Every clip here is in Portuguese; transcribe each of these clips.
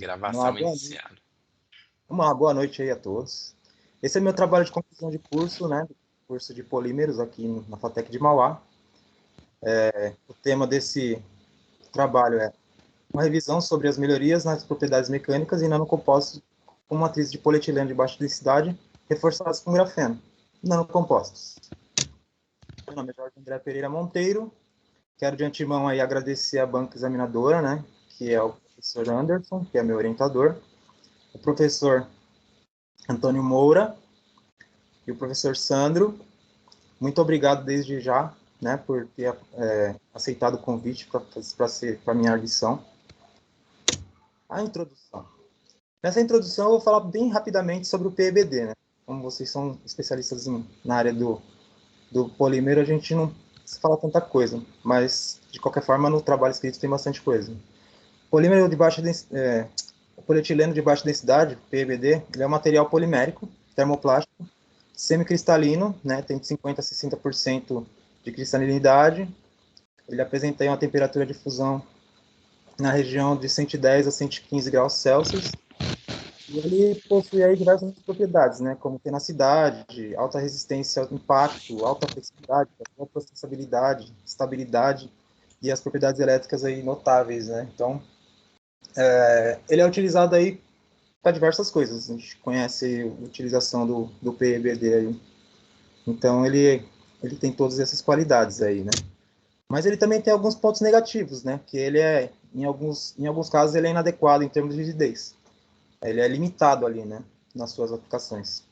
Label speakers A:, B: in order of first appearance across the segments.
A: Gravação iniciada.
B: Uma boa noite aí a todos. Esse é meu trabalho de conclusão de curso, né? Curso de polímeros aqui na FATEC de Mauá. O tema desse trabalho é uma revisão sobre as melhorias nas propriedades mecânicas e nanocompostos com matriz de polietileno de baixa densidade reforçados com grafeno. Nanocompostos. Meu nome é Jorge André Pereira Monteiro. Quero de antemão aí agradecer a banca examinadora, né? Que é o professor Anderson, que é meu orientador, o professor Antônio Moura e o professor Sandro. Muito obrigado desde já, né, por ter aceitado o convite para a minha audição. A introdução. Nessa introdução eu vou falar bem rapidamente sobre o PEBD, né? Como vocês são especialistas na área do polímero, a gente não fala tanta coisa, mas de qualquer forma no trabalho escrito tem bastante coisa. Polímero de baixa o polietileno de baixa densidade, PEBD, ele é um material polimérico, termoplástico, semicristalino, né, tem de 50% a 60% de cristalinidade. Ele apresenta aí uma temperatura de fusão na região de 110 a 115 graus Celsius. E ele possui aí diversas propriedades, né, como tenacidade, alta resistência ao impacto, alta flexibilidade, processabilidade, estabilidade e as propriedades elétricas aí notáveis, né. Então, ele é utilizado aí para diversas coisas. A gente conhece a utilização do PEBD aí. Então, ele tem todas essas qualidades aí, né. Mas ele também tem alguns pontos negativos, né, que ele em alguns casos, ele é inadequado em termos de rigidez. Ele é limitado ali, né, nas suas aplicações.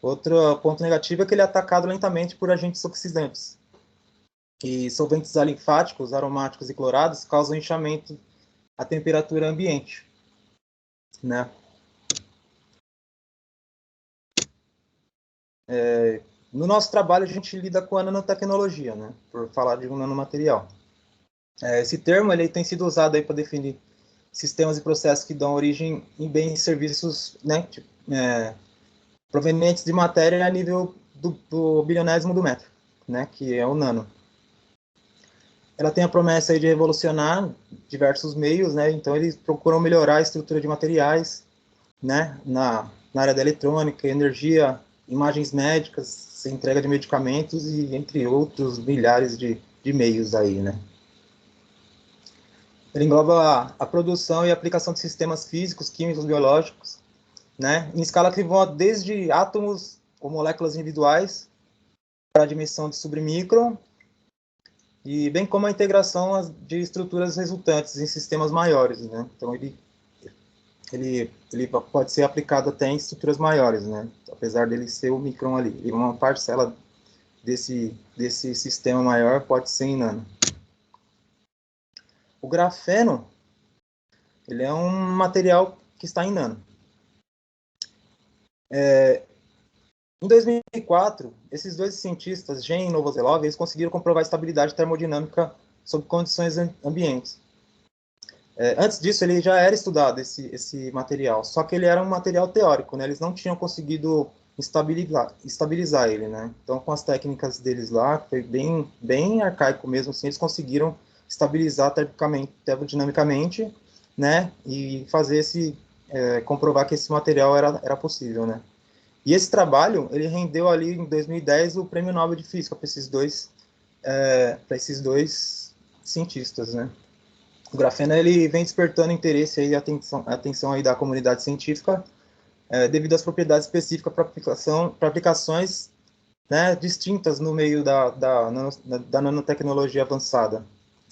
B: Outro ponto negativo é que ele é atacado lentamente por agentes oxidantes. E solventes alinfáticos, aromáticos e clorados causam inchamento à temperatura ambiente, né. No nosso trabalho, a gente lida com a nanotecnologia, né, por falar de um nanomaterial. Esse termo ele tem sido usado para definir sistemas e processos que dão origem em bens e serviços, né, provenientes de matéria a nível do bilionésimo do metro, né, que é o nano. Ela tem a promessa aí de revolucionar diversos meios, né, então eles procuram melhorar a estrutura de materiais, né, na área da eletrônica, energia, imagens médicas, entrega de medicamentos e entre outros milhares de meios aí, né. Ele engloba a produção e aplicação de sistemas físicos, químicos, biológicos, né, em escala que vão desde átomos ou moléculas individuais para a dimensão de submicron, e bem como a integração de estruturas resultantes em sistemas maiores, né. Então ele pode ser aplicado até em estruturas maiores, né, apesar dele ser o micron ali. E uma parcela desse sistema maior pode ser em nano. O grafeno, ele é um material que está em nano. Em 2004, esses dois cientistas, Gen e Novoselov, eles conseguiram comprovar a estabilidade termodinâmica sob condições ambientes. Antes disso, ele já era estudado, esse material, só que ele era um material teórico, né? Eles não tinham conseguido estabilizar ele, né? Então, com as técnicas deles lá, foi bem arcaico mesmo, assim, eles conseguiram estabilizar termodinamicamente, né? E fazer comprovar que esse material era possível, né? E esse trabalho, ele rendeu ali em 2010 o Prêmio Nobel de Física para esses dois cientistas, né? O grafeno ele vem despertando interesse e atenção aí da comunidade científica devido às propriedades específicas para aplicações, né, distintas no meio da nanotecnologia avançada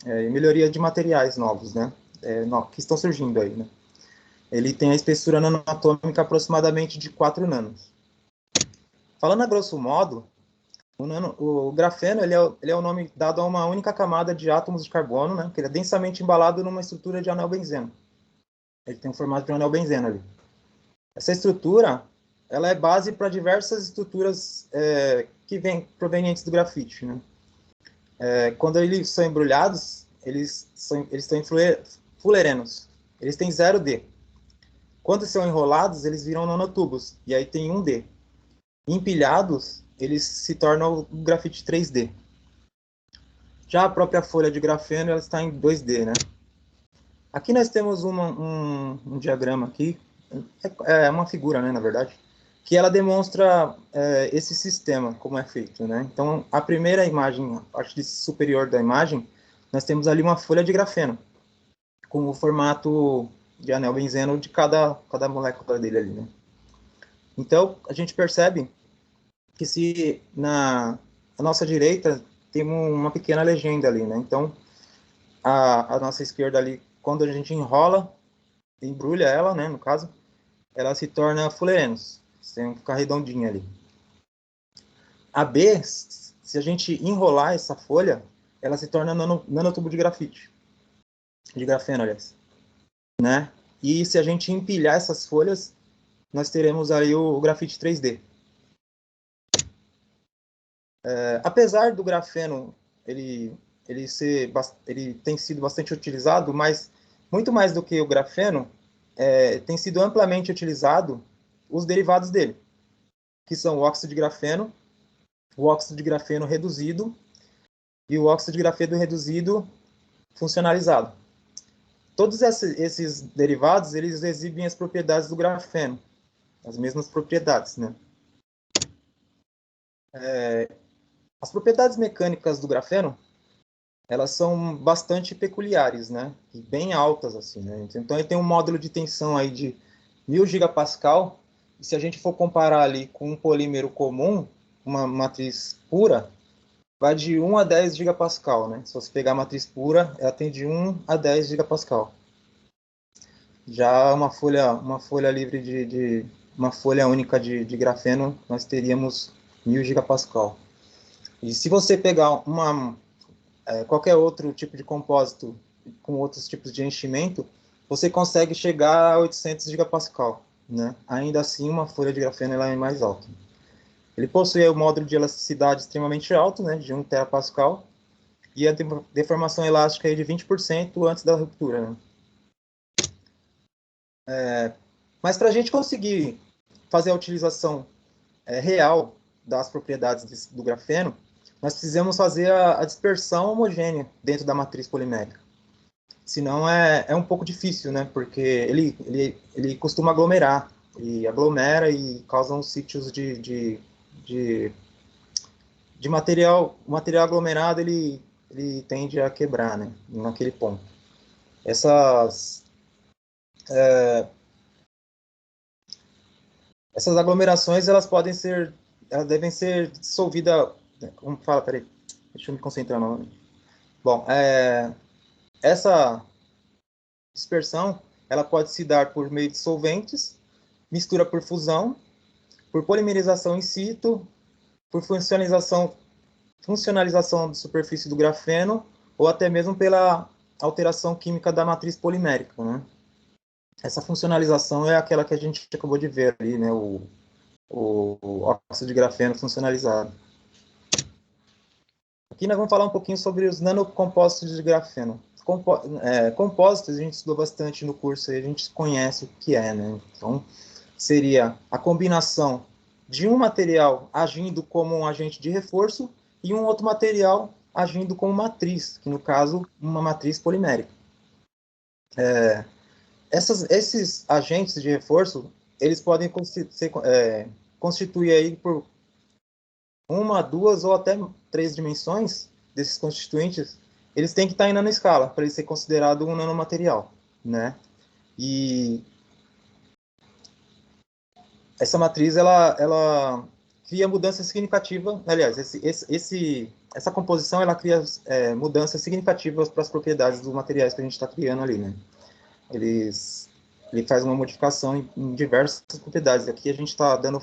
B: e melhoria de materiais novos, né, que estão surgindo aí, né. Ele tem a espessura nanoatômica aproximadamente de 4 nanos. Falando a grosso modo, o grafeno ele é o nome dado a uma única camada de átomos de carbono, né, que ele é densamente embalado numa estrutura de anel benzeno. Ele tem um formato de um anel benzeno ali. Essa estrutura ela é base para diversas estruturas que vêm provenientes do grafite, né. Quando eles são embrulhados, eles estão em fullerenos. Eles têm 0D. Quando são enrolados, eles viram nanotubos, e aí tem 1D. Empilhados, eles se tornam o grafite 3D. Já a própria folha de grafeno ela está em 2D, né? Aqui nós temos um diagrama aqui, é uma figura, né, na verdade, que ela demonstra esse sistema, como é feito, né? Então, a primeira imagem, a parte superior da imagem, nós temos ali uma folha de grafeno, com o formato de anel benzeno de cada molécula dele ali, né? Então, a gente percebe que se à nossa direita tem uma pequena legenda ali, né? Então, a nossa esquerda ali, quando a gente enrola, embrulha ela, né, no caso, ela se torna fullerenos, sem ficar redondinha ali. A B, se a gente enrolar essa folha, ela se torna nanotubo de grafite, de grafeno, aliás, né? E se a gente empilhar essas folhas, nós teremos aí o grafite 3D. Apesar do grafeno ele ele tem sido bastante utilizado, mas muito mais do que o grafeno, tem sido amplamente utilizado os derivados dele, que são o óxido de grafeno, o óxido de grafeno reduzido e o óxido de grafeno reduzido funcionalizado. Todos esses derivados, eles exibem as propriedades do grafeno, as mesmas propriedades, né? As propriedades mecânicas do grafeno, elas são bastante peculiares, né? E bem altas, assim, né? Então, ele tem um módulo de tensão aí de 1000 gigapascal, e se a gente for comparar ali com um polímero comum, uma matriz pura, vai de 1 a 10 gigapascal, né? Se você pegar a matriz pura, ela tem de 1 a 10 gigapascal. Já uma folha livre uma folha única de grafeno, nós teríamos 1000 gigapascal. E se você pegar qualquer outro tipo de compósito com outros tipos de enchimento, você consegue chegar a 800 gigapascal, né? Ainda assim, uma folha de grafeno ela é mais alta. Ele possui o módulo de elasticidade extremamente alto, né, de 1 terapascal, e a deformação elástica aí de 20% antes da ruptura, né? Mas para a gente conseguir fazer a utilização real das propriedades do grafeno, nós precisamos fazer a dispersão homogênea dentro da matriz polimérica. Senão é um pouco difícil, né? Porque ele costuma aglomerar, e aglomera e causa uns sítios de, de material. O material aglomerado ele tende a quebrar, né? Naquele ponto. Essas, essas aglomerações elas devem ser dissolvidas. Como fala? Peraí, deixa eu me concentrar novamente. Bom, essa dispersão ela pode se dar por meio de solventes, mistura por fusão, por polimerização in situ, por funcionalização da superfície do grafeno, ou até mesmo pela alteração química da matriz polimérica, né? Essa funcionalização é aquela que a gente acabou de ver ali, né? O óxido de grafeno funcionalizado. Aqui nós vamos falar um pouquinho sobre os nanocompósitos de grafeno. Compósitos a gente estudou bastante no curso e a gente conhece o que é, né? Então, seria a combinação de um material agindo como um agente de reforço e um outro material agindo como matriz, que no caso, uma matriz polimérica. Esses agentes de reforço, eles podem constituir aí por uma, duas ou até três dimensões desses constituintes, eles têm que estar em nanoescala para ele ser considerado um nanomaterial, né? E essa matriz ela cria mudança significativa, aliás, essa composição ela cria mudanças significativas para as propriedades dos materiais que a gente está criando ali, né? Ele faz uma modificação em diversas propriedades. Aqui a gente está dando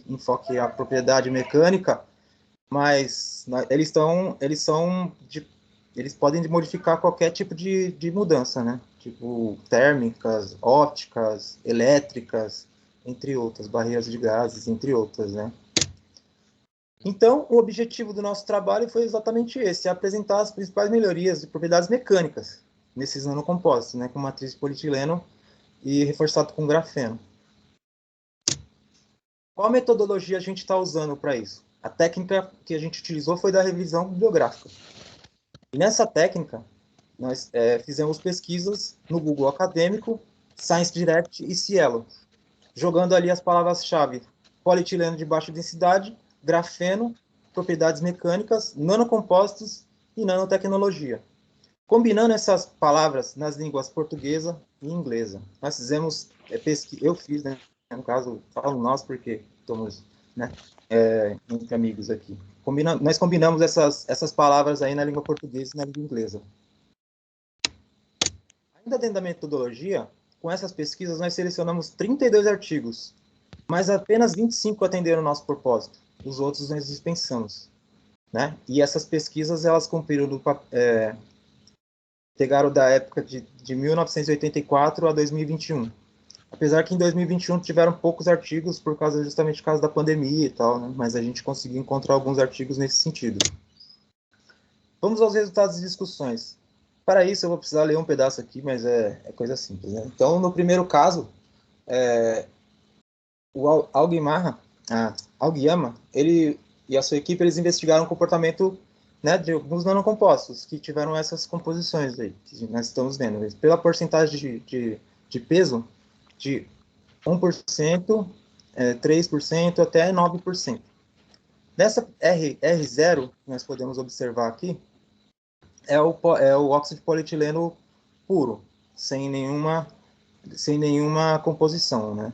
B: enfoque à propriedade mecânica, mas eles podem modificar qualquer tipo de mudança, né? Tipo térmicas, ópticas, elétricas, entre outras, barreiras de gases, entre outras, né? Então, o objetivo do nosso trabalho foi exatamente esse, apresentar as principais melhorias de propriedades mecânicas nesses nanocompósitos, né, com matriz de polietileno e reforçado com grafeno. Qual metodologia a gente está usando para isso? A técnica que a gente utilizou foi da revisão bibliográfica. E nessa técnica, nós fizemos pesquisas no Google Acadêmico, Science Direct e Cielo, jogando ali as palavras-chave: polietileno de baixa densidade, grafeno, propriedades mecânicas, nanocompostos e nanotecnologia. Combinando essas palavras nas línguas portuguesa e inglesa. Nós fizemos pesquisa, eu fiz, né? No caso, falo nós porque estamos, né, entre amigos aqui. Nós combinamos essas palavras aí na língua portuguesa e na língua inglesa. Ainda dentro da metodologia, com essas pesquisas, nós selecionamos 32 artigos, mas apenas 25 atenderam o nosso propósito. Os outros nós dispensamos, né? E essas pesquisas, elas cumpriram pegaram da época de 1984 a 2021. Apesar que em 2021 tiveram poucos artigos justamente por causa da pandemia e tal, né? Mas a gente conseguiu encontrar alguns artigos nesse sentido. Vamos aos resultados das discussões. Para isso, eu vou precisar ler um pedaço aqui, mas é coisa simples, né? Então, no primeiro caso, o Aogiyama, ele e a sua equipe, eles investigaram o comportamento, né, de alguns nanocompostos que tiveram essas composições aí, que nós estamos vendo. Pela porcentagem de peso, de 1%, 3%, até 9%. Nessa R0, que nós podemos observar aqui, é o óxido de polietileno puro, sem nenhuma composição, né?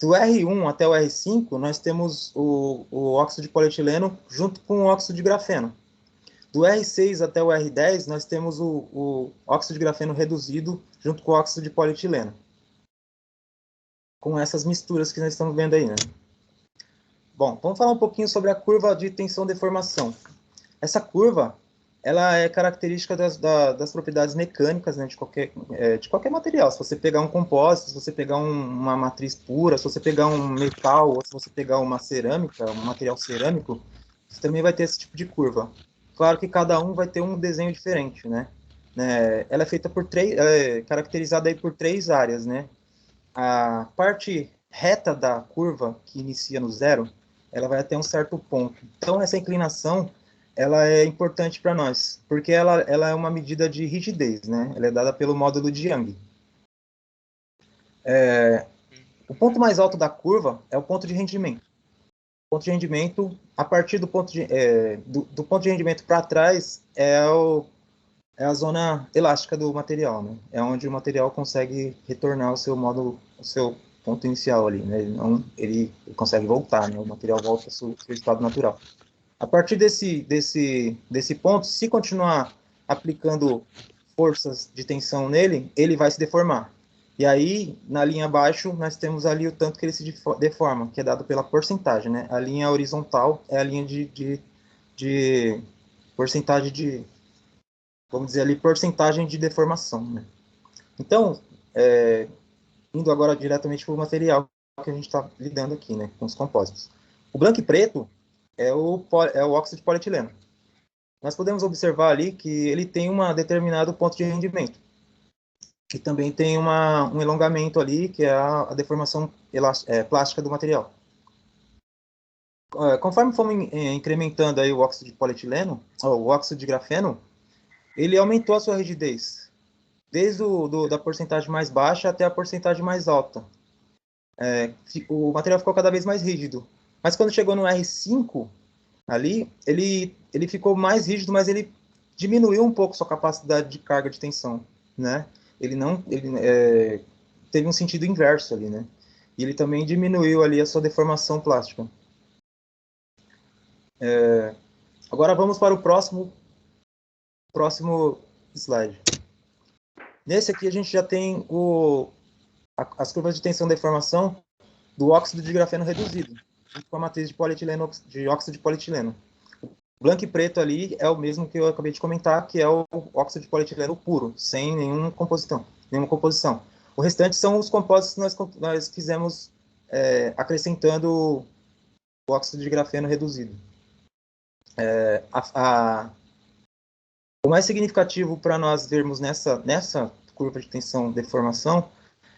B: Do R1 até o R5, nós temos o óxido de polietileno junto com o óxido de grafeno. Do R6 até o R10, nós temos o óxido de grafeno reduzido junto com o óxido de polietileno. Com essas misturas que nós estamos vendo aí, né? Bom, vamos falar um pouquinho sobre a curva de tensão-deformação. Essa curva, ela é característica das propriedades mecânicas, né, de qualquer material. Se você pegar um compósito, se você pegar uma matriz pura, se você pegar um metal, ou se você pegar uma cerâmica, um material cerâmico, você também vai ter esse tipo de curva. Claro que cada um vai ter um desenho diferente, né? Ela é feita caracterizada aí por três áreas, né? A parte reta da curva, que inicia no zero, ela vai até um certo ponto. Então, essa inclinação, ela é importante para nós, porque ela é uma medida de rigidez, né? Ela é dada pelo módulo de Young. O ponto mais alto da curva é o ponto de rendimento. O ponto de rendimento, a partir do ponto de rendimento para trás, é a zona elástica do material, né? É onde o material consegue retornar o seu módulo, o seu ponto inicial ali, né? Ele consegue voltar, né? O material volta ao seu estado natural. A partir desse ponto, se continuar aplicando forças de tensão nele, ele vai se deformar. E aí, na linha abaixo, nós temos ali o tanto que ele se deforma, que é dado pela porcentagem, né? A linha horizontal é a linha de porcentagem de, vamos dizer ali, porcentagem de deformação, né? Então, indo agora diretamente para o material que a gente está lidando aqui, né, com os compósitos. O branco e preto é o óxido de polietileno. Nós podemos observar ali que ele tem um determinado ponto de rendimento. E também tem um alongamento ali, que é a deformação plástica do material. Conforme fomos incrementando aí o óxido de polietileno, o óxido de grafeno, ele aumentou a sua rigidez, desde da porcentagem mais baixa até a porcentagem mais alta. O material ficou cada vez mais rígido. Mas quando chegou no R5, ali, ele ficou mais rígido, mas ele diminuiu um pouco sua capacidade de carga de tensão, né? Ele teve um sentido inverso ali, né? E ele também diminuiu ali a sua deformação plástica. Agora vamos para o próximo slide. Nesse aqui a gente já tem as curvas de tensão e deformação do óxido de grafeno reduzido, com a matriz de óxido de polietileno. O branco e preto ali é o mesmo que eu acabei de comentar, que é o óxido de polietileno puro, sem nenhuma composição. O restante são os compósitos que nós fizemos acrescentando o óxido de grafeno reduzido. O mais significativo para nós vermos nessa curva de tensão-deformação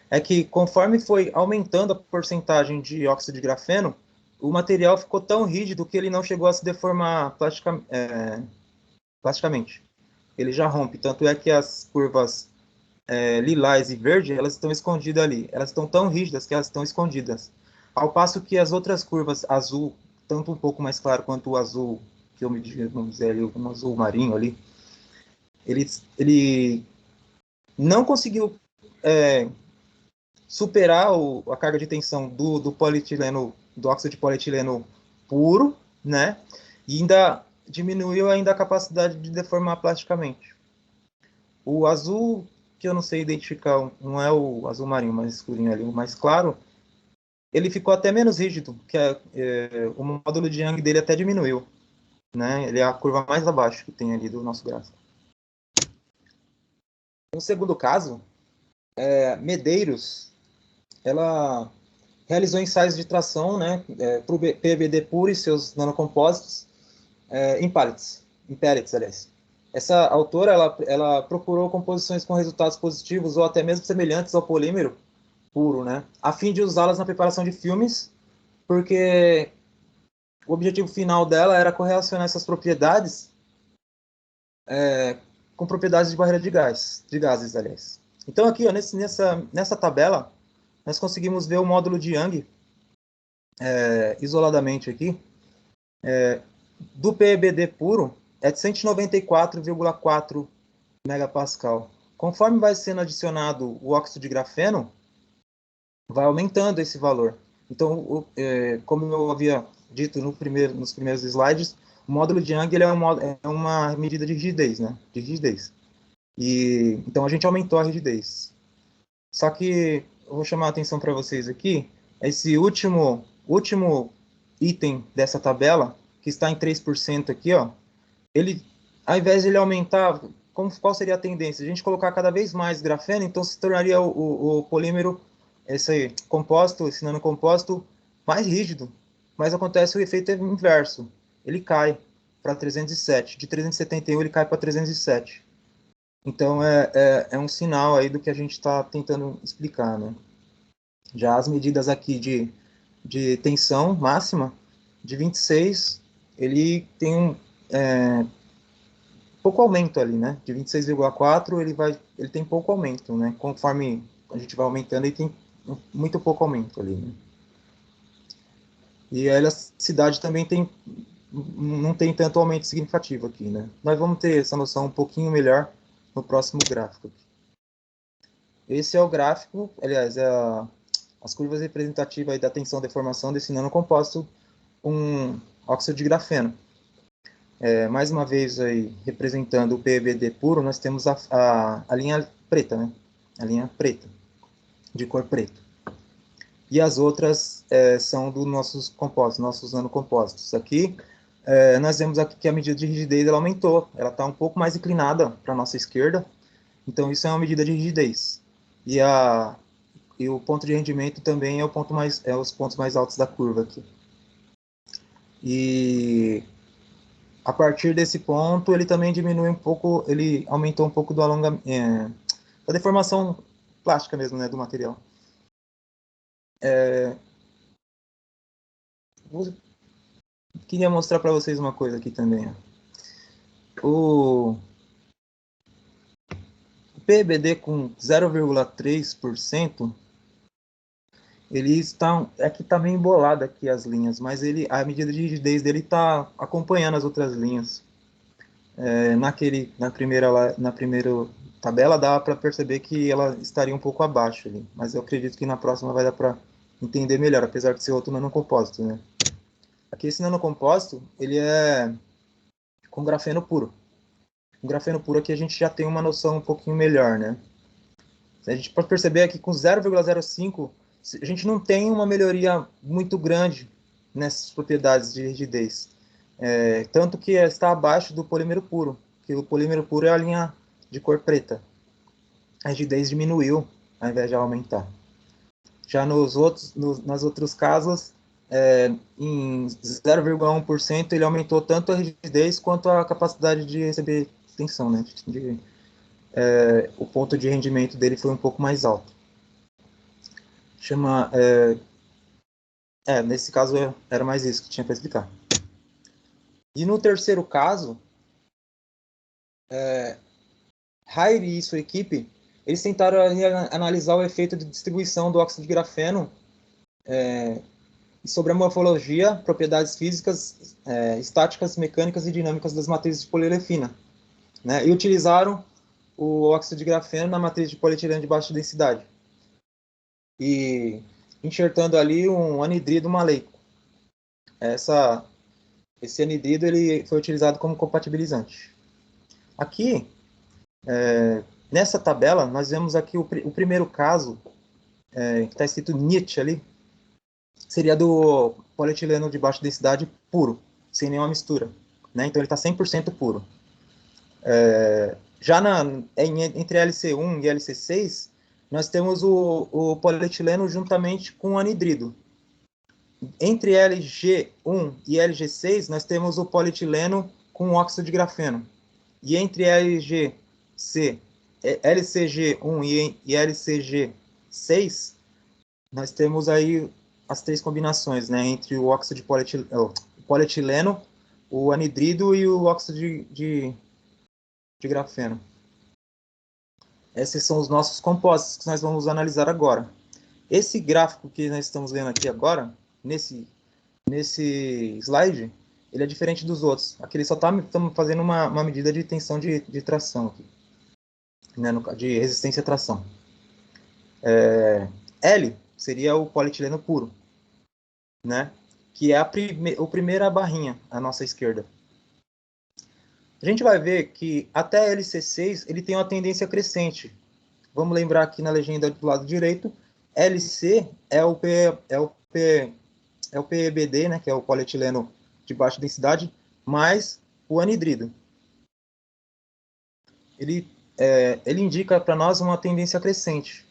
B: é que, conforme foi aumentando a porcentagem de óxido de grafeno, o material ficou tão rígido que ele não chegou a se deformar plasticamente. ele já rompe. Tanto é que as curvas lilás e verde, elas estão escondidas ali. Elas estão tão rígidas que elas estão escondidas. Ao passo que as outras curvas azul, tanto um pouco mais claro quanto o azul, que eu me vamos dizer ali, um azul marinho ali, ele não conseguiu superar a carga de tensão do polietileno, do óxido de polietileno puro, né? E ainda diminuiu ainda a capacidade de deformar plasticamente. O azul, que eu não sei identificar, não é o azul marinho mais escurinho ali, o mais claro, ele ficou até menos rígido, que o módulo de Young dele até diminuiu, né? Ele é a curva mais abaixo que tem ali do nosso gráfico. No segundo caso, Medeiros, ela realizou ensaios de tração, né, para o PVD puro e seus nanocompósitos em pellets, aliás. Essa autora, ela procurou composições com resultados positivos ou até mesmo semelhantes ao polímero puro, né, a fim de usá-las na preparação de filmes, porque o objetivo final dela era correlacionar essas propriedades com propriedades de barreira de gases, aliás. Então aqui, ó, nessa tabela, nós conseguimos ver o módulo de Young isoladamente aqui, do PEBD puro é de 194,4 megapascal. Conforme vai sendo adicionado o óxido de grafeno, vai aumentando esse valor. Então, como eu havia dito nos primeiros slides, o módulo de Young ele é uma medida de rigidez, né? De rigidez. Então a gente aumentou a rigidez. Só que eu vou chamar a atenção para vocês aqui, esse último item dessa tabela, que está em 3% aqui, ó, ele, ao invés de ele aumentar, qual seria a tendência? A gente colocar cada vez mais grafeno, então se tornaria o polímero, esse composto, esse nanocomposto, mais rígido. Mas acontece o efeito inverso. Ele cai para 307. De 371 ele cai para 307. Então é um sinal aí do que a gente está tentando explicar, né? Já as medidas aqui de tensão máxima, de 26, ele tem pouco aumento ali, né? De 26,4 ele tem pouco aumento, né? Conforme a gente vai aumentando, ele tem muito pouco aumento ali, né? E a elasticidade também não tem tanto aumento significativo aqui, né? Nós vamos ter essa noção um pouquinho melhor no próximo gráfico. Esse é o gráfico, aliás, as curvas representativas aí da tensão de deformação desse nanocomposto com óxido de grafeno. Mais uma vez aí, representando o PEBD puro, nós temos a linha preta, né? A linha preta, de cor preta. E as outras são dos nossos compósitos, nossos nanocompósitos. Aqui, nós vemos aqui que a medida de rigidez ela aumentou. Ela está um pouco mais inclinada para a nossa esquerda. Então, isso é uma medida de rigidez. E o ponto de rendimento também é os pontos mais altos da curva aqui. E a partir desse ponto, ele também diminui um pouco, ele aumentou um pouco do alongamento, da deformação plástica mesmo, né, do material. Queria mostrar para vocês uma coisa aqui também. O PBD com 0,3%, ele está aqui tá meio embolado aqui as linhas, mas a medida de rigidez dele está acompanhando as outras linhas. Na primeira tabela dá para perceber que ela estaria um pouco abaixo ali, mas eu acredito que na próxima vai dar para entender melhor, apesar de ser outro nanocompósito, né? Aqui esse nanocompósito, ele é com grafeno puro. Com grafeno puro aqui a gente já tem uma noção um pouquinho melhor, né? A gente pode perceber que com 0,05 a gente não tem uma melhoria muito grande nessas propriedades de rigidez. Tanto que está abaixo do polímero puro, que o polímero puro é a linha de cor preta. A rigidez diminuiu ao invés de aumentar. Já nos outros casos, em 0,1% ele aumentou tanto a rigidez quanto a capacidade de receber tensão, né? O ponto de rendimento dele foi um pouco mais alto. Nesse caso era mais isso que tinha para explicar. E no terceiro caso, Haire e sua equipe, eles tentaram analisar o efeito de distribuição do óxido de grafeno sobre a morfologia, propriedades físicas, estáticas, mecânicas e dinâmicas das matrizes de poliolefina, né? E utilizaram o óxido de grafeno na matriz de polietileno de baixa densidade e enxertando ali um anidrido maleico. Esse anidrido ele foi utilizado como compatibilizante. Aqui, nessa tabela, nós vemos aqui o primeiro caso, que está escrito NIT ali, seria do polietileno de baixa densidade puro, sem nenhuma mistura, né? Então ele está 100% puro. Já entre LC1 e LC6, nós temos o polietileno juntamente com o anidrido. Entre LG1 e LG6, nós temos o polietileno com óxido de grafeno. E entre LCG1 e LCG6, nós temos aí as três combinações, né, entre o óxido de polietileno, o anidrido e o óxido de grafeno. Esses são os nossos compostos que nós vamos analisar agora. Esse gráfico que nós estamos vendo aqui agora, nesse slide, ele é diferente dos outros. Aqui ele só está fazendo uma medida de tensão de tração, aqui, né, de resistência à tração. L seria o polietileno puro, né, que é a primeira barrinha à nossa esquerda. A gente vai ver que até LC6 ele tem uma tendência crescente. Vamos lembrar aqui na legenda do lado direito, LC é o PEBD, né, que é o polietileno de baixa densidade, mais o anidrido. Ele indica para nós uma tendência crescente.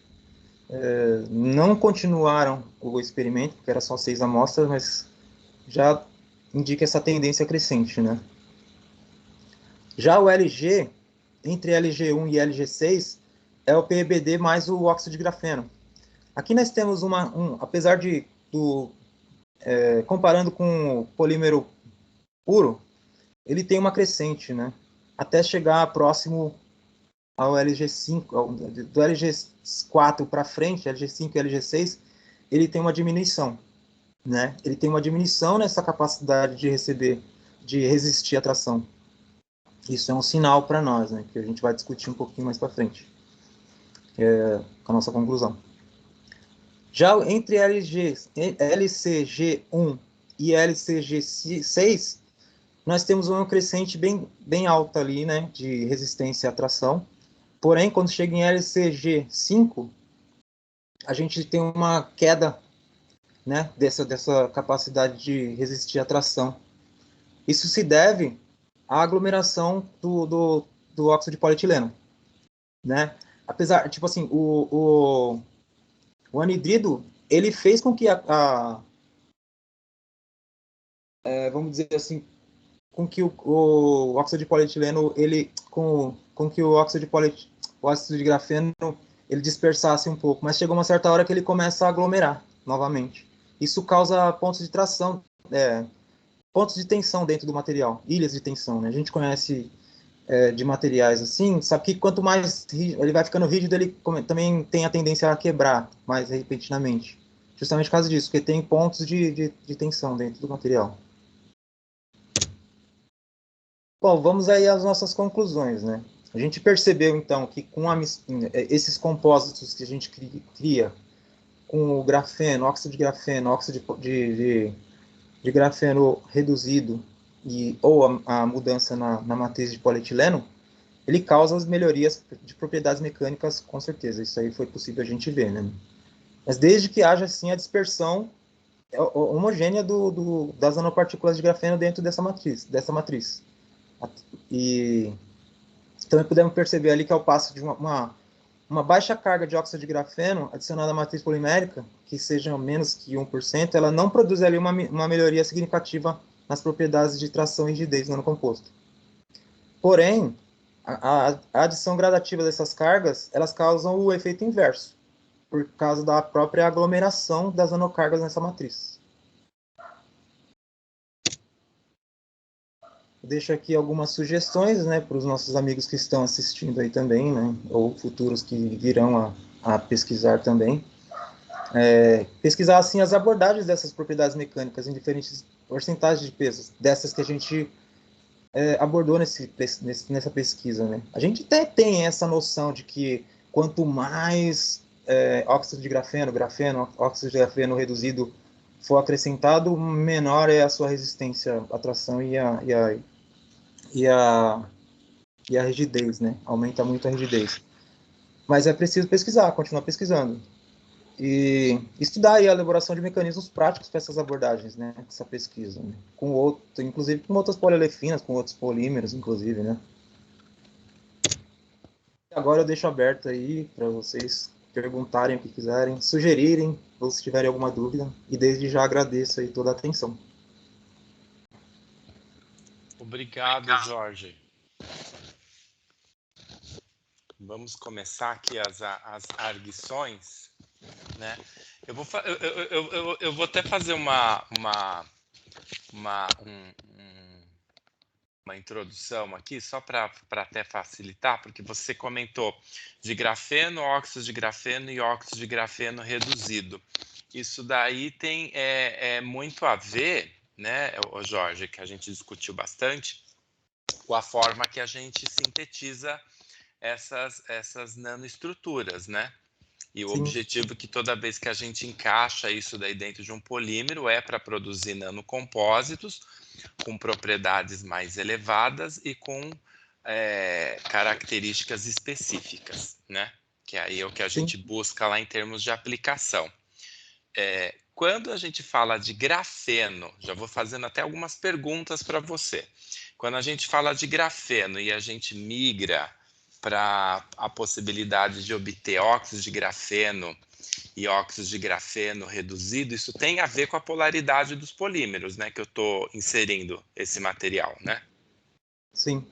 B: Não continuaram o experimento, porque era só 6 amostras, mas já indica essa tendência crescente, né? Já o LG, entre LG1 e LG6, é o PEBD mais o óxido de grafeno. Aqui nós temos apesar comparando com o polímero puro, ele tem uma crescente, né? Até chegar próximo ao LG5, do LG4 para frente, LG5 e LG6, ele tem uma diminuição, né? Ele tem uma diminuição nessa capacidade de resistir à tração. Isso é um sinal para nós, né? Que a gente vai discutir um pouquinho mais para frente, com a nossa conclusão. Já entre LCG1 e LCG6, nós temos uma crescente bem alta ali, né, de resistência à tração. Porém, quando chega em LCG5, a gente tem uma queda, né, dessa capacidade de resistir à tração. Isso se deve à aglomeração do óxido de polietileno, né? Apesar, tipo assim, o anidrido, ele fez com que vamos dizer assim, com que o óxido de polietileno, com que o óxido de grafeno, ele dispersasse um pouco, mas chegou uma certa hora que ele começa a aglomerar novamente. Isso causa pontos de tração, pontos de tensão dentro do material, ilhas de tensão, né? A gente conhece de materiais assim, sabe que quanto mais ele vai ficando rígido, ele também tem a tendência a quebrar mais repentinamente. Justamente por causa disso, porque tem pontos de tensão dentro do material. Bom, vamos aí às nossas conclusões, né? A gente percebeu, então, que com esses compósitos que a gente cria com o grafeno, óxido de grafeno, óxido de grafeno reduzido ou a mudança na matriz de polietileno, ele causa as melhorias de propriedades mecânicas, com certeza. Isso aí foi possível a gente ver, né? Mas desde que haja, assim, a dispersão homogênea das nanopartículas de grafeno dentro dessa matriz. E também podemos perceber ali que ao passo de uma baixa carga de óxido de grafeno adicionada à matriz polimérica, que seja menos que 1%, ela não produz ali uma melhoria significativa nas propriedades de tração e rigidez do nanocomposto. Porém, a adição gradativa dessas cargas, elas causam o efeito inverso, por causa da própria aglomeração das nanocargas nessa matriz. eu deixo aqui algumas sugestões, né, para os nossos amigos que estão assistindo aí também, né, ou futuros que virão a pesquisar também. Pesquisar, assim, as abordagens dessas propriedades mecânicas em diferentes porcentagens de pesos, dessas que a gente abordou nessa pesquisa, né. A gente até tem essa noção de que quanto mais óxido de grafeno, óxido de grafeno reduzido for acrescentado, menor é a sua resistência à tração e a rigidez, né? Aumenta muito a rigidez. Mas é preciso pesquisar, continuar pesquisando. E estudar aí a elaboração de mecanismos práticos para essas abordagens, né? Essa pesquisa, né? Inclusive com outras poliolefinas, com outros polímeros, inclusive, né? Agora eu deixo aberto aí para vocês perguntarem o que quiserem, sugerirem, ou se tiverem alguma dúvida. E desde já agradeço aí toda a atenção.
A: Obrigado, Jorge. Vamos começar aqui as arguições, né? Eu vou até fazer uma introdução aqui, só para até facilitar, porque você comentou de grafeno, óxido de grafeno e óxido de grafeno reduzido. Isso daí tem muito a ver, né, Jorge, que a gente discutiu bastante, com a forma que a gente sintetiza essas nanoestruturas, né? E o
B: Sim.
A: objetivo é que toda vez que a gente encaixa isso daí dentro de um polímero é para produzir nanocompósitos com propriedades mais elevadas e com características específicas, né? Que aí é o que a gente busca lá em termos de aplicação. Quando a gente fala de grafeno, já vou fazendo até algumas perguntas para você. Quando a gente fala de grafeno e a gente migra para a possibilidade de obter óxidos de grafeno e óxidos de grafeno reduzido, isso tem a ver com a polaridade dos polímeros, né, que eu estou inserindo esse material, né?
B: Sim.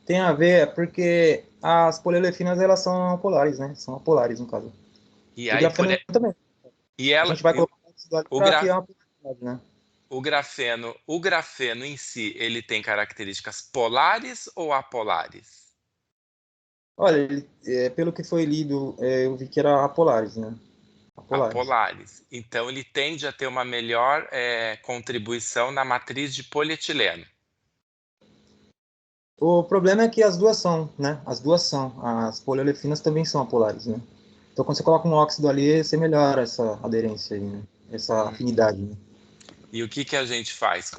B: Tem a ver, porque as poliolefinas, elas são polares, né? São apolares, no caso.
A: E
B: O
A: aí,
B: grafeno também.
A: e
B: A
A: ela,
B: gente vai colocar isso ali para criar uma polaridade, né?
A: o grafeno em si, ele tem características polares ou apolares?
B: Olha, pelo que foi lido, eu vi que era apolares, né?
A: Apolares. Então, ele tende a ter uma melhor contribuição na matriz de polietileno.
B: O problema é que as duas são, né? As duas são. As poliolefinas também são apolares, né? Então, quando você coloca um óxido ali, você melhora essa aderência aí, né? Essa afinidade, né?
A: E o que a gente faz o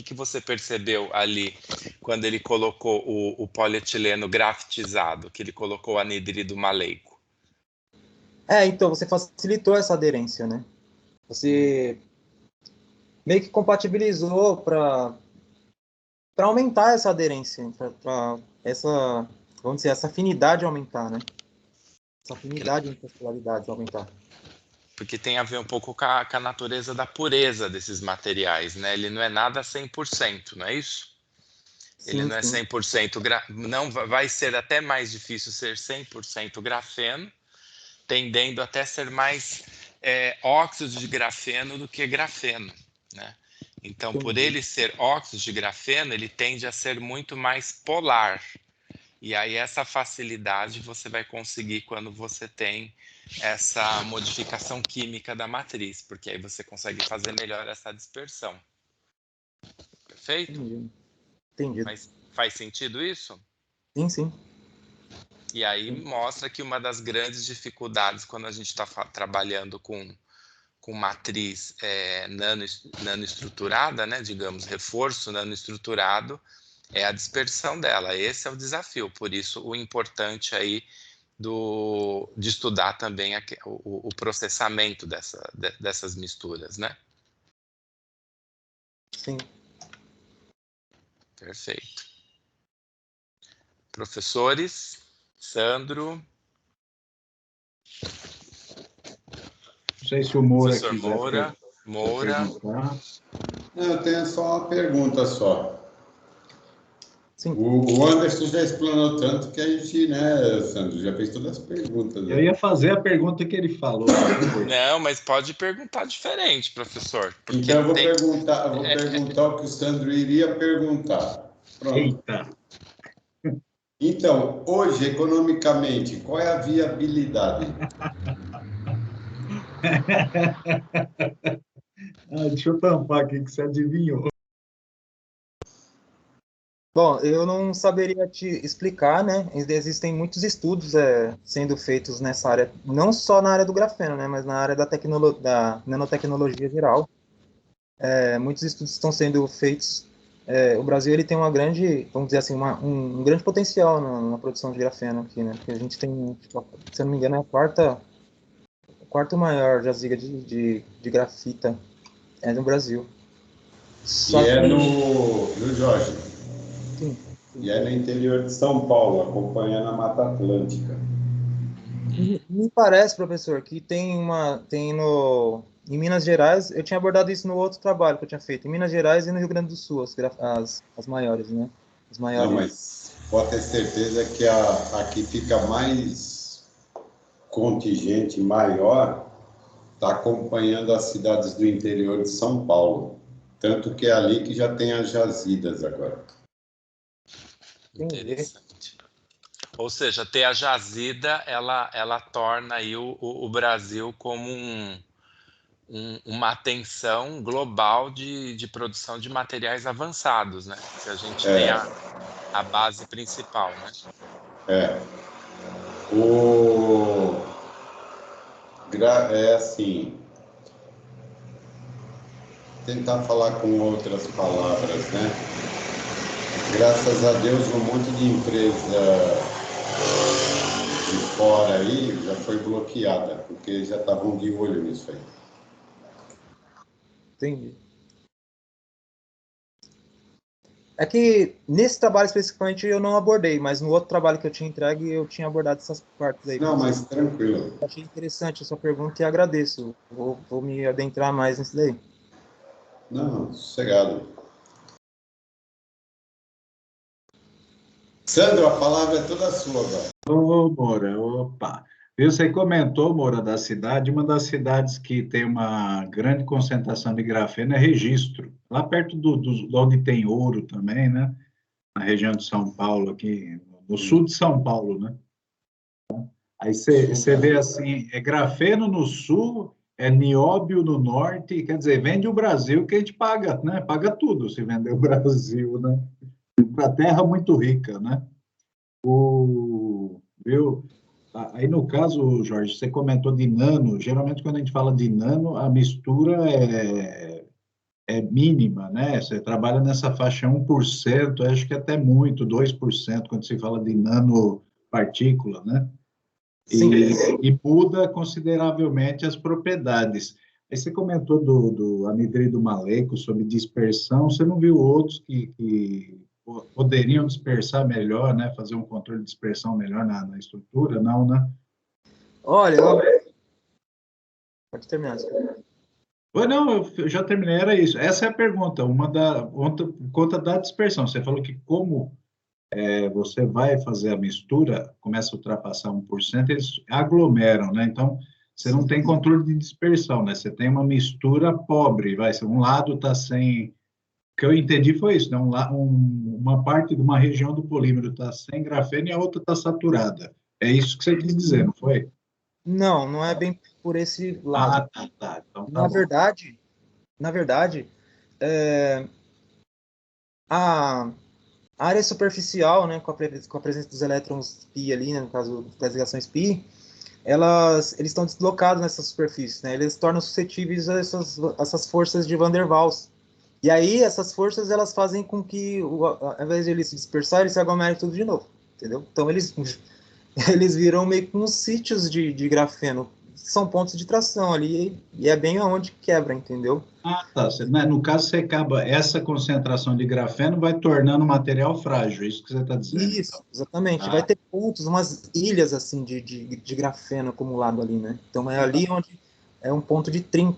A: que você percebeu ali quando ele colocou o polietileno grafitizado, que ele colocou o anidrido maleico?
B: Então, você facilitou essa aderência, né? Você meio que compatibilizou para aumentar essa aderência, para essa, vamos dizer, essa afinidade aumentar, né? Essa afinidade entre as polaridades aumentar.
A: Porque tem a ver um pouco com a natureza da pureza desses materiais, né? Ele não é nada 100%, não é isso? Ele
B: Sim,
A: não é
B: sim.
A: 100%, não vai ser até mais difícil ser 100% grafeno, tendendo até ser mais óxido de grafeno do que grafeno, né? Então, por
B: Entendi.
A: ele ser óxido de grafeno, ele tende a ser muito mais polar. E aí essa facilidade você vai conseguir quando você tem essa modificação química da matriz, porque aí você consegue fazer melhor essa dispersão. Perfeito?
B: Entendi.
A: Mas faz sentido isso?
B: Sim, sim.
A: E aí mostra que uma das grandes dificuldades quando a gente está trabalhando com matriz nanoestruturada, né, digamos, reforço nanoestruturado, é a dispersão dela. Esse é o desafio, por isso o importante aí de estudar também o processamento dessas misturas, né?
B: Sim.
A: Perfeito. Professores, Sandro.
C: Não sei se o Moura
A: Professor
C: quiser
A: Moura.
C: perguntar.
D: Eu tenho só uma pergunta só.
B: Sim.
D: O Anderson já explanou tanto que a gente, né, Sandro, já fez todas as perguntas.
C: Eu ia fazer a pergunta que ele falou.
A: Não, mas pode perguntar diferente, professor.
D: Então eu vou perguntar o que o Sandro iria perguntar. Pronto.
C: Eita!
D: Então, hoje, economicamente, qual é a viabilidade?
C: Deixa eu tampar aqui que você adivinhou.
B: Bom, eu não saberia te explicar, né? Existem muitos estudos sendo feitos nessa área, não só na área do grafeno, né? Mas na área da nanotecnologia geral. Muitos estudos estão sendo feitos. O Brasil ele tem uma grande, vamos dizer assim, um grande potencial na produção de grafeno aqui, né? Porque a gente tem, tipo, se eu não me engano, é a quarta maior jaziga de grafita no Brasil. Só
D: E é
B: que,
D: no Jorge?
B: sim.
D: E é no interior de São Paulo, acompanhando a Mata Atlântica.
B: Me parece, professor, que em Minas Gerais, eu tinha abordado isso no outro trabalho que eu tinha feito, em Minas Gerais e no Rio Grande do Sul, as maiores, né? As maiores.
D: Não, mas pode ter certeza que a que fica mais contingente, maior, está acompanhando as cidades do interior de São Paulo. Tanto que é ali que já tem as jazidas agora.
A: Interessante. Ou seja, ter a jazida, ela torna aí o Brasil como uma atenção global de produção de materiais avançados, né? Se a gente tem a base principal, né?
D: É assim, tentar falar com outras palavras, né? Graças a Deus, um monte de empresa de fora aí já foi bloqueada, porque já estavam de olho nisso aí.
B: Entendi. É que nesse trabalho especificamente eu não abordei, mas no outro trabalho que eu tinha entregue eu tinha abordado essas partes aí.
D: Não, mas tranquilo.
B: Eu achei interessante a sua pergunta e agradeço. Vou me adentrar mais nisso daí.
D: Não, sossegado. Sandro, a palavra é toda sua agora.
C: Ô, Moura, opa. Você comentou, Moura, da cidade. Uma das cidades que tem uma grande concentração de grafeno é Registro, lá perto de onde tem ouro também, né? Na região de São Paulo, aqui, no sul de São Paulo, né? Aí você vê assim, é grafeno no sul, é nióbio no norte, quer dizer, vende o Brasil que a gente paga, né? Paga tudo se vender o Brasil, né? Para terra muito rica, né? Viu? Aí, no caso, Jorge, você comentou de nano. Geralmente, quando a gente fala de nano, a mistura é mínima, né? Você trabalha nessa faixa 1%, acho que até muito, 2%, quando se fala de nanopartícula, né? E muda consideravelmente as propriedades. Aí você comentou do anidrido maleico, sobre dispersão. Você não viu outros que poderiam dispersar melhor, né? Fazer um controle de dispersão melhor na estrutura? Não, né?
B: Olha, pode terminar.
C: Não, eu já terminei, era isso. Essa é a pergunta, conta da dispersão. Você falou que como você vai fazer a mistura, começa a ultrapassar 1%, eles aglomeram, né? Então, você não tem controle de dispersão, né? Você tem uma mistura pobre, vai ser um lado está sem... O que eu entendi foi isso, né? Uma parte de uma região do polímero está sem grafeno e a outra está saturada. É isso que você quis dizer, não foi?
B: Não, não é bem por esse lado.
C: Tá. Então, tá
B: Na
C: bom.
B: verdade, a área superficial, né, com a presença dos elétrons pi ali, né, no caso das ligações pi, eles estão deslocados nessa superfície, né? Eles tornam suscetíveis a essas forças de Van der Waals. E aí essas forças elas fazem com que, ao invés de eles se dispersarem, eles se aglomerem tudo de novo, entendeu? Então eles viram meio que uns sítios de grafeno, são pontos de tração ali e é bem onde quebra, entendeu?
C: Tá. No caso, você acaba, essa concentração de grafeno vai tornando o material frágil, é isso que você está dizendo.
B: Isso,
C: Então.
B: exatamente. Vai ter pontos, umas ilhas assim de grafeno acumulado ali, né? Então é ali onde é um ponto de trinca.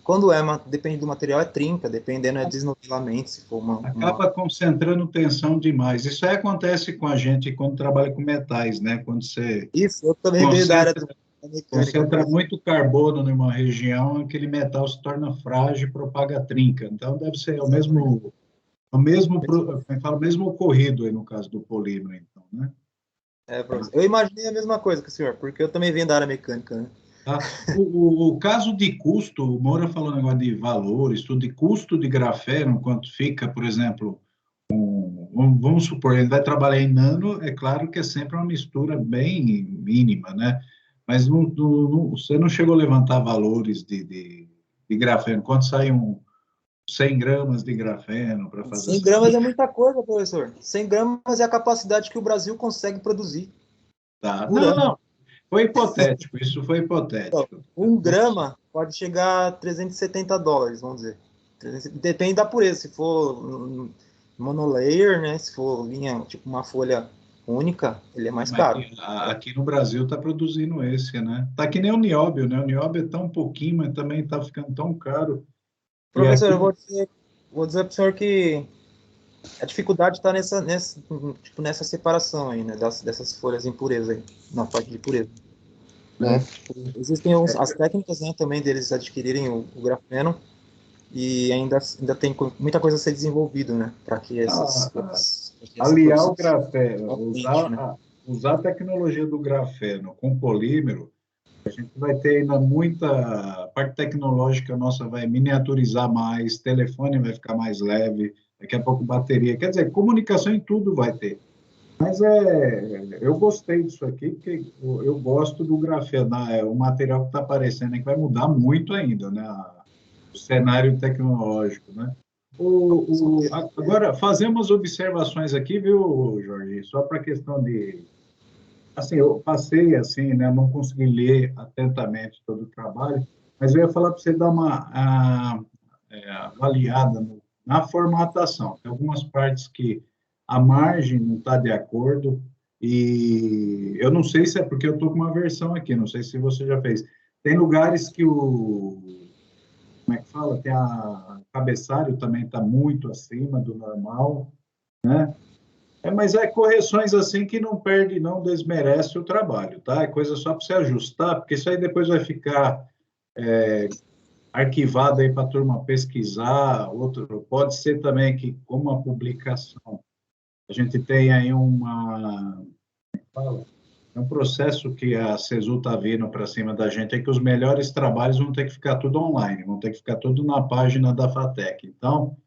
B: Quando depende do material, é trinca, dependendo é desnivelamento, se for
C: Acaba concentrando tensão demais. Isso aí acontece com a gente quando trabalha com metais, né? Quando você
B: Isso, eu também veio da área da mecânica.
C: concentra muito carbono numa região, aquele metal se torna frágil e propaga trinca. Então, deve ser o mesmo ocorrido aí no caso do polímero, então, né?
B: Eu imaginei a mesma coisa que o senhor, porque eu também venho da área mecânica, né?
C: Tá? O caso de custo, o Moura falou um negócio de valores, tudo de custo de grafeno, quanto fica, por exemplo, vamos supor, ele vai trabalhar em nano, é claro que é sempre uma mistura bem mínima, né? Mas você não chegou a levantar valores de grafeno, quanto sai 100 gramas de grafeno para fazer
B: 100 gramas é muita coisa, professor. 100 gramas é a capacidade que o Brasil consegue produzir.
C: Tá.
B: Por ano.
C: Não, foi hipotético, isso foi hipotético.
B: Então, 1 grama pode chegar a $370, vamos dizer. Depende da pureza, se for monolayer, né? Se for linha, tipo uma folha única, ele é mais caro.
C: Aqui no Brasil está produzindo esse, né? Tá que nem o nióbio, né? O nióbio é tão pouquinho, mas também está ficando tão caro.
B: Professor, eu vou dizer para o senhor que a dificuldade está nessa separação aí, né? Dessas folhas impurezas aí, na parte de pureza. Né? Existem as técnicas, né, também deles adquirirem o grafeno, e ainda tem muita coisa a ser desenvolvido, né, para que
C: aliar o grafeno,
B: né?
C: usar a tecnologia do grafeno com polímero, a gente vai ter ainda muita parte tecnológica nossa, vai miniaturizar mais, telefone vai ficar mais leve, daqui a pouco bateria, quer dizer, comunicação em tudo vai ter. Mas eu gostei disso aqui, porque eu gosto do grafeno, né? O material que está aparecendo é que vai mudar muito ainda, né? O cenário tecnológico, né? Agora, fazemos observações aqui, viu, Jorge? Só para a questão de... Assim, eu passei, assim, né? Não consegui ler atentamente todo o trabalho, mas eu ia falar para você dar uma avaliada na formatação. Tem algumas partes que a margem não está de acordo, e eu não sei se é porque eu estou com uma versão aqui, não sei se você já fez. Tem lugares que como é que fala? Tem o cabeçalho também está muito acima do normal, né? Mas é correções assim que não perde, não desmerece o trabalho, tá? É coisa só para você ajustar, porque isso aí depois vai ficar arquivado aí para a turma pesquisar. Outro, pode ser também que, como a publicação, a gente tem aí um processo que a CESU está vindo para cima da gente, é que os melhores trabalhos vão ter que ficar tudo online, vão ter que ficar tudo na página da FATEC. Então,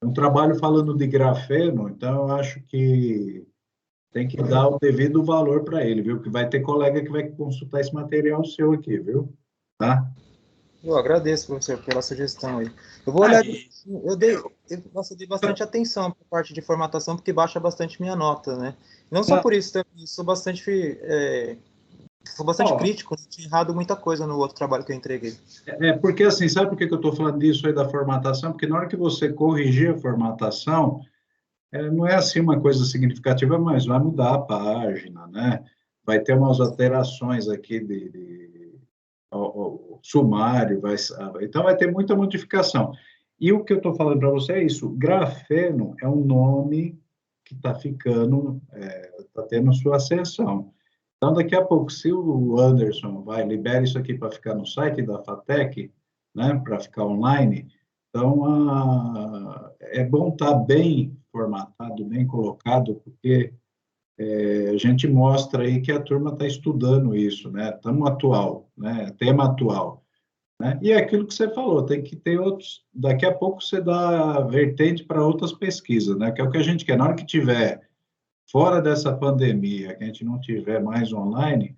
C: é um trabalho falando de grafeno, então eu acho que tem que dar o devido valor para ele, viu? Que vai ter colega que vai consultar esse material seu aqui, viu? Tá?
B: Eu agradeço, professor, pela sugestão aí. Eu vou olhar, eu dei bastante atenção para a parte de formatação, porque baixa bastante minha nota, né? Não só por isso, também sou bastante crítico, tinha errado muita coisa no outro trabalho que eu entreguei.
C: Porque assim, sabe por que eu estou falando disso aí da formatação? Porque na hora que você corrigir a formatação, não é assim uma coisa significativa, mas vai mudar a página, né? Vai ter umas alterações aqui o sumário, então vai ter muita modificação. E o que eu estou falando para você é isso, grafeno é um nome que está ficando, está tendo sua ascensão. Então, daqui a pouco, se o Anderson libera isso aqui para ficar no site da FATEC, né, para ficar online, então é bom estar bem formatado, bem colocado, porque a gente mostra aí que a turma está estudando isso, né? Estamos atual, né? Tema atual, né? E é aquilo que você falou, tem que ter outros. Daqui a pouco você dá vertente para outras pesquisas, né? Que é o que a gente quer. Na hora que tiver fora dessa pandemia, que a gente não tiver mais online,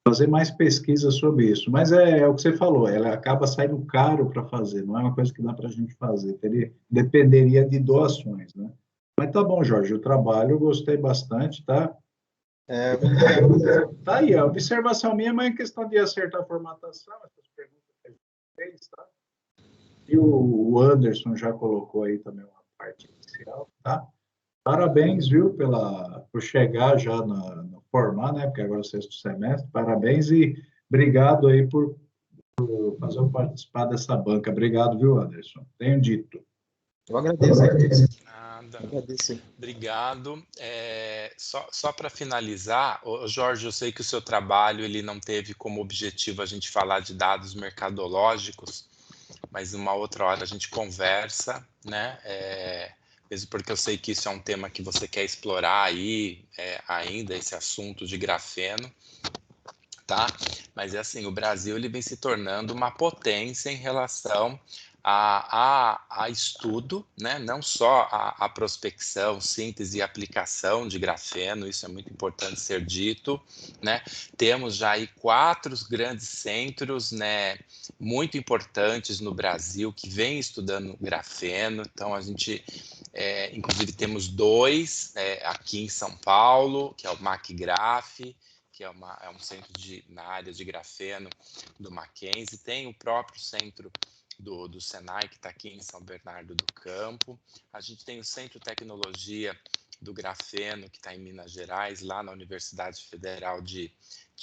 C: fazer mais pesquisa sobre isso. Mas é o que você falou, ela acaba saindo caro para fazer, não é uma coisa que dá para a gente fazer, dependeria de doações, né? Mas tá bom, Jorge, o trabalho eu gostei bastante, tá? Tá aí, a observação minha é questão de acertar a formatação, essas perguntas que a gente fez, tá? E o Anderson já colocou aí também uma parte inicial, tá? Parabéns, viu, por chegar já no formar, né? Porque agora é o 6º semestre. Parabéns e obrigado aí por por fazer participar dessa banca. Obrigado, viu, Anderson? Tenho dito.
B: Eu agradeço.
A: Nada.
B: Agradeço.
A: Obrigado. Só para finalizar, Jorge, eu sei que o seu trabalho ele não teve como objetivo a gente falar de dados mercadológicos, mas uma outra hora a gente conversa, né? Mesmo porque eu sei que isso é um tema que você quer explorar aí ainda, esse assunto de grafeno, tá? Mas é assim, o Brasil ele vem se tornando uma potência em relação a estudo, né? Não só a prospecção, síntese e aplicação de grafeno, isso é muito importante ser dito, né? Temos já aí 4 grandes centros, né, muito importantes no Brasil que vêm estudando grafeno, então a gente, inclusive temos 2 aqui em São Paulo, que é o MacGraf, que é um centro na área de grafeno do Mackenzie, tem o próprio centro do Senai, que está aqui em São Bernardo do Campo, a gente tem o Centro de Tecnologia do Grafeno, que está em Minas Gerais, lá na Universidade Federal de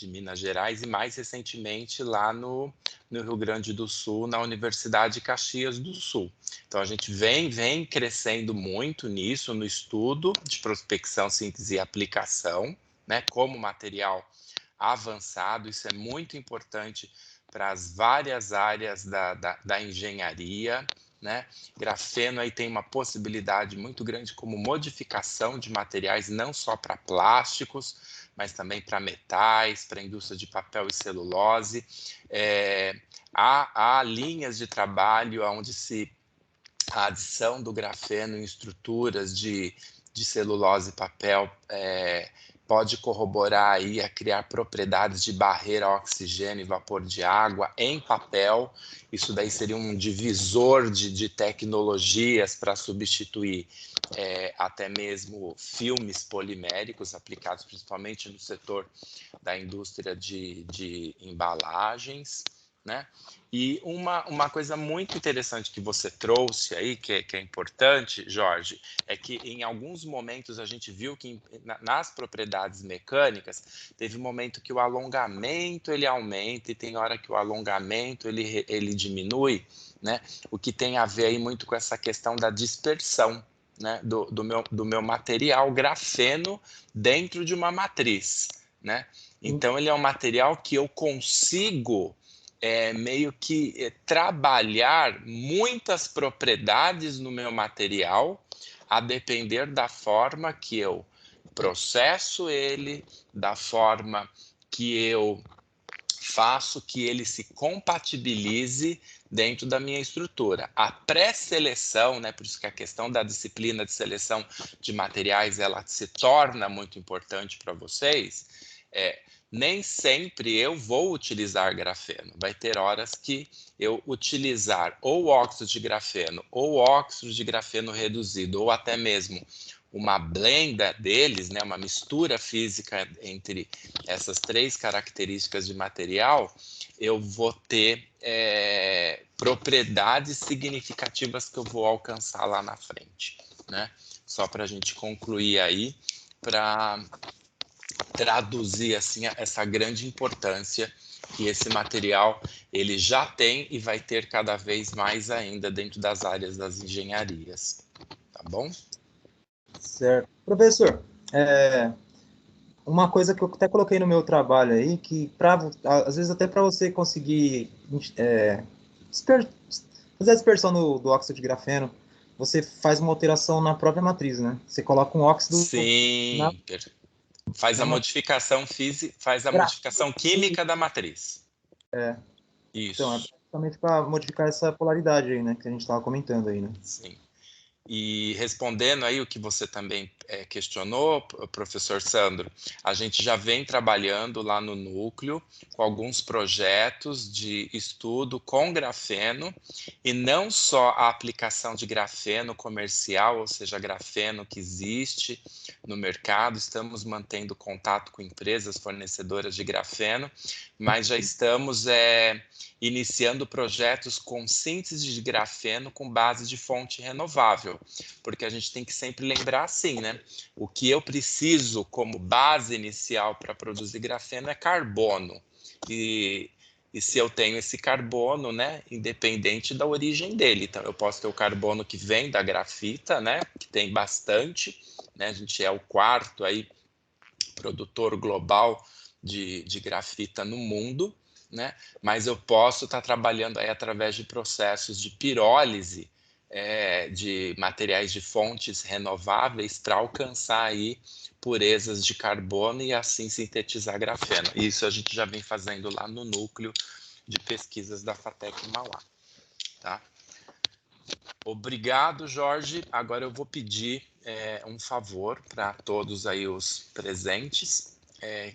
A: Minas Gerais, e mais recentemente lá no Rio Grande do Sul, na Universidade de Caxias do Sul. Então a gente vem crescendo muito nisso, no estudo de prospecção, síntese e aplicação, né, como material avançado. Isso é muito importante para as várias áreas da engenharia, né? Grafeno aí tem uma possibilidade muito grande como modificação de materiais, não só para plásticos, mas também para metais, para a indústria de papel e celulose. Há linhas de trabalho onde a adição do grafeno em estruturas de celulose e papel pode corroborar aí a criar propriedades de barreira a oxigênio e vapor de água em papel. Isso daí seria um divisor de tecnologias para substituir até mesmo filmes poliméricos aplicados principalmente no setor da indústria de embalagens, né? E uma coisa muito interessante que você trouxe aí, que é importante, Jorge, é que em alguns momentos a gente viu que nas propriedades mecânicas teve um momento que o alongamento ele aumenta e tem hora que o alongamento ele diminui, né? O que tem a ver aí muito com essa questão da dispersão, né? do meu material grafeno dentro de uma matriz, né? Então ele é um material que eu consigo meio que trabalhar muitas propriedades no meu material, a depender da forma que eu processo ele, da forma que eu faço que ele se compatibilize dentro da minha estrutura. A pré-seleção, né, por isso que a questão da disciplina de seleção de materiais ela se torna muito importante para vocês, nem sempre eu vou utilizar grafeno. Vai ter horas que eu utilizar ou óxido de grafeno, ou óxido de grafeno reduzido, ou até mesmo uma blenda deles, né, uma mistura física entre essas 3 características de material, eu vou ter propriedades significativas que eu vou alcançar lá na frente, né? Só para a gente concluir aí, para traduzir assim essa grande importância que esse material ele já tem e vai ter cada vez mais ainda dentro das áreas das engenharias, tá bom?
B: Certo. Professor, uma coisa que eu até coloquei no meu trabalho aí, que às vezes até para você conseguir fazer a dispersão do óxido de grafeno, você faz uma alteração na própria matriz, né? Você coloca um óxido
A: Sim, faz a modificação física, faz a modificação química da matriz. Isso.
B: Então, é basicamente para modificar essa polaridade aí, né? Que a gente estava comentando aí, né?
A: Sim. E respondendo aí o que você também questionou, professor Sandro, a gente já vem trabalhando lá no núcleo com alguns projetos de estudo com grafeno, e não só a aplicação de grafeno comercial, ou seja, grafeno que existe no mercado, estamos mantendo contato com empresas fornecedoras de grafeno, mas já estamos iniciando projetos com síntese de grafeno com base de fonte renovável, porque a gente tem que sempre lembrar assim, né? O que eu preciso como base inicial para produzir grafeno é carbono, e e se eu tenho esse carbono, né, independente da origem dele. Então, eu posso ter o carbono que vem da grafita, né, que tem bastante, né, a gente é o quarto aí produtor global de grafita no mundo, né, mas eu posso estar trabalhando aí através de processos de pirólise, de materiais de fontes renováveis para alcançar aí purezas de carbono e assim sintetizar grafeno. Isso a gente já vem fazendo lá no núcleo de pesquisas da FATEC Mauá. Tá? Obrigado, Jorge. Agora eu vou pedir um favor para todos aí os presentes,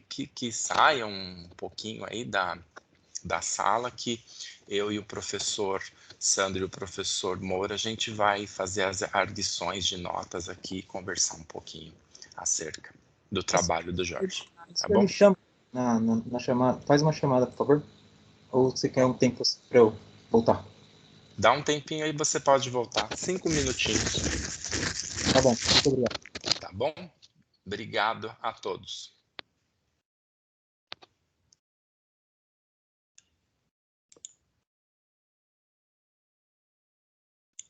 A: que saiam um pouquinho aí da sala, que eu e o professor Sandro e o professor Moura, a gente vai fazer as arguições de notas aqui e conversar um pouquinho acerca do trabalho do Jorge. Tá bom?
B: Me chama na chamada. Faz uma chamada, por favor. Ou você quer um tempo para eu voltar?
A: Dá um tempinho aí, você pode voltar. 5 minutinhos.
B: Tá bom, muito obrigado.
A: Tá bom? Obrigado a todos.